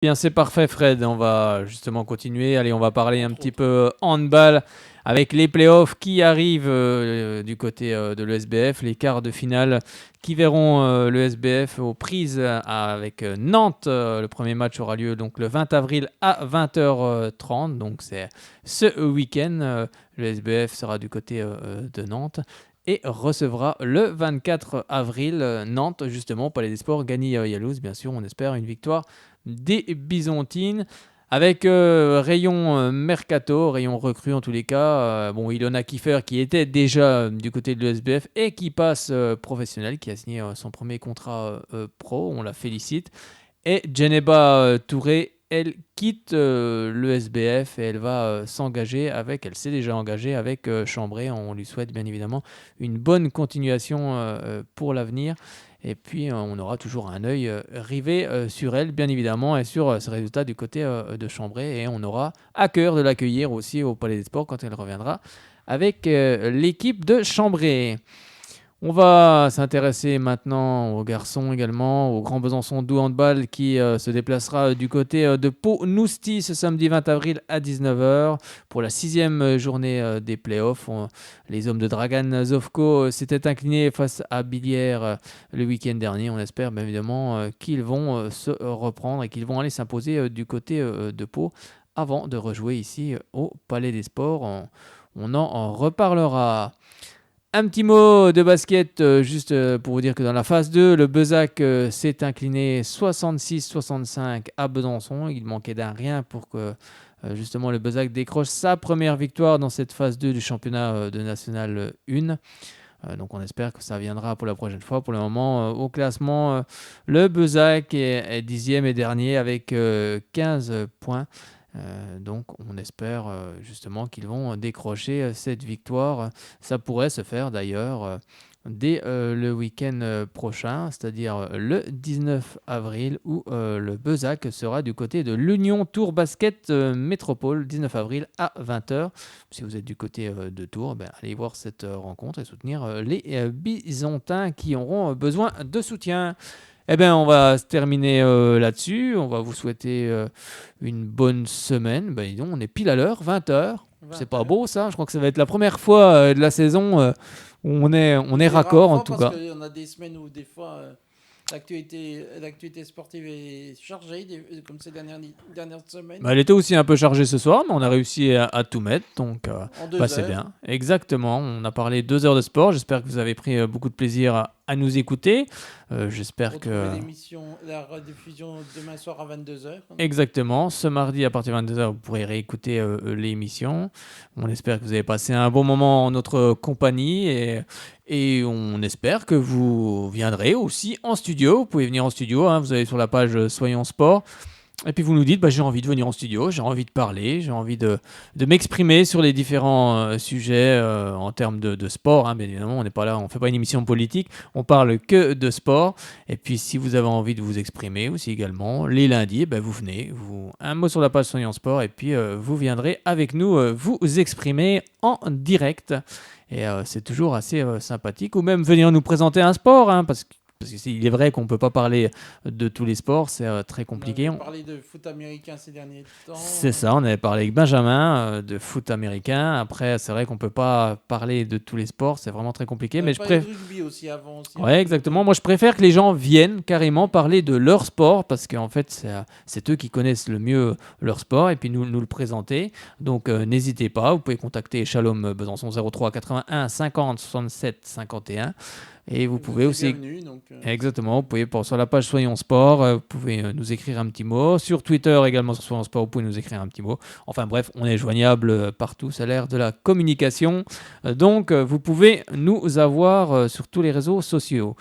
Bien, c'est parfait, Fred. On va justement continuer. Allez, on va parler un petit peu handball avec les playoffs qui arrivent du côté de l'ESBF, les quarts de finale qui verront l'ESBF aux prises avec Nantes. Le premier match aura lieu donc le 20 avril à 20h30. Donc c'est ce week-end. L'ESBF sera du côté de Nantes et recevra le 24 avril Nantes, justement, au Palais des Sports. Gagny Yalouz, bien sûr, on espère une victoire des Byzantines. Avec rayon mercato, rayon recrue en tous les cas. Ilona Kiefer qui était déjà du côté de l'ESBF et qui passe professionnel, qui a signé son premier contrat pro, on la félicite. Et Djeneba Touré, elle quitte l'ESBF et elle va s'engager avec, elle s'est déjà engagée avec Chambray. On lui souhaite bien évidemment une bonne continuation pour l'avenir. Et puis, on aura toujours un œil rivé sur elle, bien évidemment, et sur ses résultats du côté de Chambray. Et on aura à cœur de l'accueillir aussi au Palais des Sports quand elle reviendra avec l'équipe de Chambray. On va s'intéresser maintenant aux garçons également, au Grand Besançon Doux Handball qui se déplacera du côté de Pau-Nousty ce samedi 20 avril à 19h pour la 6e journée des playoffs. Les hommes de Dragan Zovko s'étaient inclinés face à Billières le week-end dernier. On espère bien évidemment qu'ils vont se reprendre et qu'ils vont aller s'imposer du côté de Pau avant de rejouer ici au Palais des Sports. On en reparlera. Un petit mot de basket, juste pour vous dire que dans la phase 2, le Bezac s'est incliné 66-65 à Besançon. Il manquait d'un rien pour que justement le Bezac décroche sa première victoire dans cette phase 2 du championnat de National 1. Donc on espère que ça viendra pour la prochaine fois. Pour le moment, au classement, le Bezac est 10e et dernier avec 15 points. Donc on espère justement qu'ils vont décrocher cette victoire. Ça pourrait se faire d'ailleurs dès le week-end prochain, c'est-à-dire le 19 avril où le Bezac sera du côté de l'Union Tours Basket Métropole, 19 avril à 20h. Si vous êtes du côté de Tours, allez voir cette rencontre et soutenir les Byzantins qui auront besoin de soutien. On va se terminer là-dessus. On va vous souhaiter une bonne semaine. Dis donc, on est pile à l'heure, 20h. C'est pas beau ça. Je crois que ça va être la première fois de la saison où on est raccord en tout cas. Parce qu'on a des semaines où des fois l'actualité sportive est chargée, comme ces dernières semaines. Elle était aussi un peu chargée ce soir, mais on a réussi à tout mettre. Donc en 2 heures. C'est bien. Exactement. On a parlé 2 heures de sport. J'espère que vous avez pris beaucoup de plaisir à nous écouter. J'espère que... La rediffusion demain soir à 22h. Exactement. Ce mardi à partir de 22h, vous pourrez réécouter l'émission. On espère que vous avez passé un bon moment en notre compagnie et on espère que vous viendrez aussi en studio. Vous pouvez venir en studio. Vous allez sur la page Soyons Sport. Et puis vous nous dites, j'ai envie de venir en studio, j'ai envie de parler, j'ai envie de m'exprimer sur les différents sujets en termes de sport. Bien évidemment, on n'est pas là, on ne fait pas une émission politique, on parle que de sport. Et puis si vous avez envie de vous exprimer aussi également, les lundis, vous venez, un mot sur la page Soyons Sport, et puis vous viendrez avec nous vous exprimer en direct. Et c'est toujours assez sympathique, ou même venir nous présenter un sport, parce qu'il est vrai qu'on ne peut pas parler de tous les sports, c'est très compliqué. On avait parlé de foot américain ces derniers temps. C'est ça, on avait parlé avec Benjamin de foot américain. Après, c'est vrai qu'on ne peut pas parler de tous les sports, c'est vraiment très compliqué. Mais je préfère de rugby aussi avant. Ouais, exactement. Moi, je préfère que les gens viennent carrément parler de leur sport parce qu'en fait, c'est eux qui connaissent le mieux leur sport et puis nous le présenter. Donc, n'hésitez pas. Vous pouvez contacter Shalom Besançon 03 81 50 67 51. Et vous pouvez aussi... Exactement, vous pouvez sur la page Soyons Sport, vous pouvez nous écrire un petit mot. Sur Twitter également, sur Soyons Sport, vous pouvez nous écrire un petit mot. Enfin bref, on est joignable partout, ça a l'air de la communication. Donc vous pouvez nous avoir sur tous les réseaux sociaux.